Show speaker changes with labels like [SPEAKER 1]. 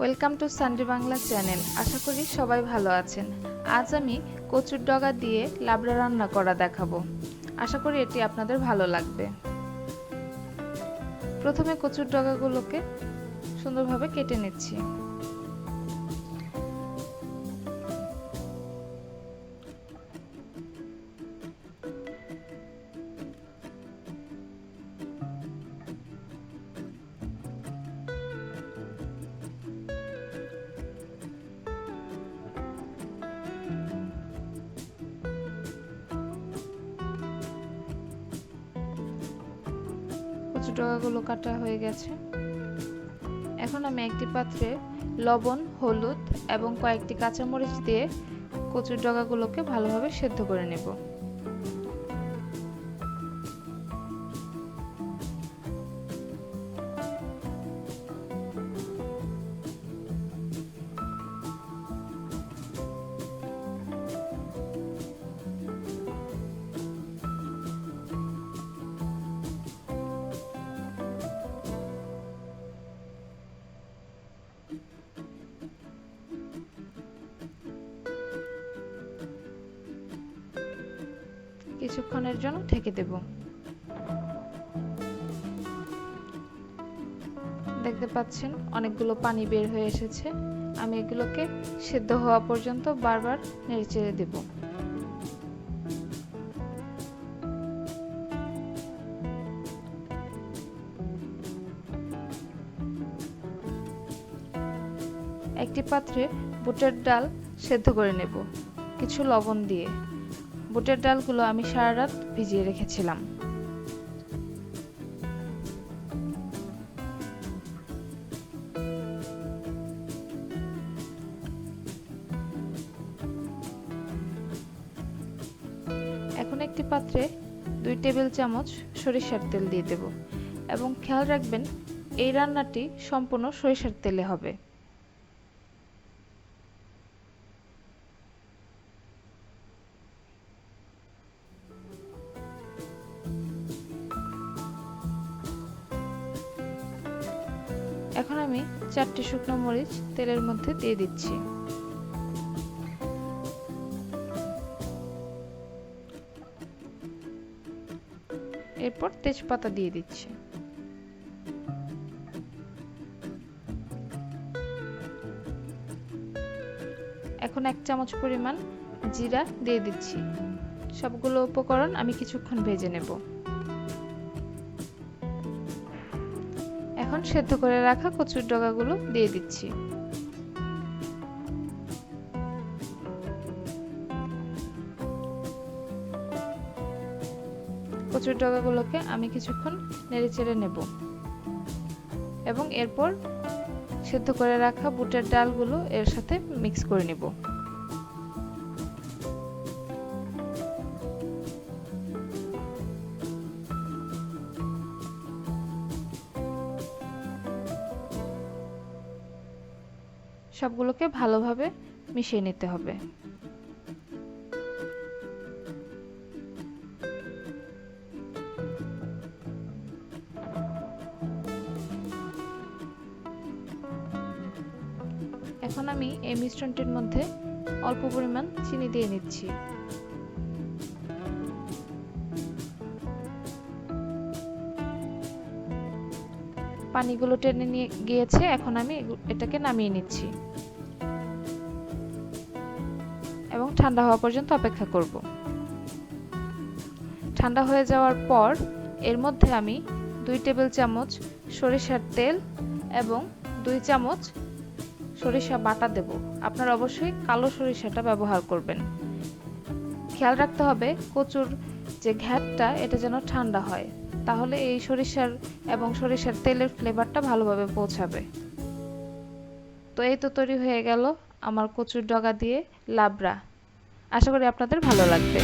[SPEAKER 1] Welcome to Sundry Bangla channel. আশা করি সবাই ভালো আছেন। আজ আমি কচুর ডগা দিয়ে লাবড়া রান্না করা দেখাবো। আশা করি এটি আপনাদের ভালো লাগবে। প্রথমে কচুর ডগাগুলোকে সুন্দরভাবে কেটে নিচ্ছি। কচুর ডগাগুলো কাটা হয়ে গেছে। এখন আমি একটি পাত্রে লবণ, হলুদ এবং কয়েকটি কাঁচামরিচ দিয়ে কচুর ডগাগুলোকে ভালোভাবে সেদ্ধ করে নেব। কিছুক্ষণের জন্য ঢেকে দেব। দেখতে পাচ্ছেন অনেকগুলো পানি বের হয়ে এসেছে। আমি এগুলোকে সেদ্ধ হওয়া পর্যন্ত বারবার নেড়েচেড়ে দেব। একটি পাত্রে বুটের ডাল সেদ্ধ করে নেব কিছু লবণ দিয়ে। বুটের ডালগুলো আমি সারা রাত ভিজিয়ে রেখেছিলাম। এখন একটি পাত্রে 2 টেবিল চামচ সরিষার তেল দিয়ে দেব এবং খেয়াল রাখবেন এই রান্নাটি সম্পূর্ণ সরিষার তেলে হবে। এখন আমি 4টি শুকনো মরিচ তেলের মধ্যে দিয়ে দিচ্ছি। এরপর তেজপাতা দিয়ে দিচ্ছি। এখন 1 চামচ পরিমাণ জিরা দিয়ে দিচ্ছি। সবগুলো উপকরণ আমি কিছুক্ষণ ভেজে নেব। এখন সেদ্ধ করে রাখা কচুর ডগাগুলো দিয়ে দিচ্ছি। কচুর ডগাগুলোকে আমি কিছুক্ষণ নেড়েচেড়ে নেব এবং এরপর সেদ্ধ করে রাখা বুটের ডালগুলো এর সাথে মিক্স করে নেব। সবগুলোকে ভালোভাবে মিশিয়ে নিতে হবে। এখন আমি এই মিশ্রণটির মধ্যে অল্প পরিমাণ চিনি দিয়ে নিচ্ছি। পানিগুলো টেনে নিয়ে গিয়েছে। এখন আমি এটাকে নামিয়ে নিচ্ছি এবং ঠান্ডা হওয়া পর্যন্ত অপেক্ষা করব। ঠান্ডা হয়ে যাওয়ার পর এর মধ্যে আমি 2 টেবিল চামচ সরিষার তেল এবং 2 চামচ সরিষা বাটা দেব। আপনারা অবশ্যই কালো সরিষাটা ব্যবহার করবেন। খেয়াল রাখতে হবে কচুর যে ঘ্যাটটা এটা যেন ঠান্ডা হয়, তাহলে এই সরিষার এবং সরিষার তেলের ফ্লেভারটা ভালোভাবে পৌঁছাবে। তো এই তো তৈরি হয়ে গেল আমার কচুর ডগা দিয়ে লাবড়া। আশা করি আপনাদের ভালো লাগবে।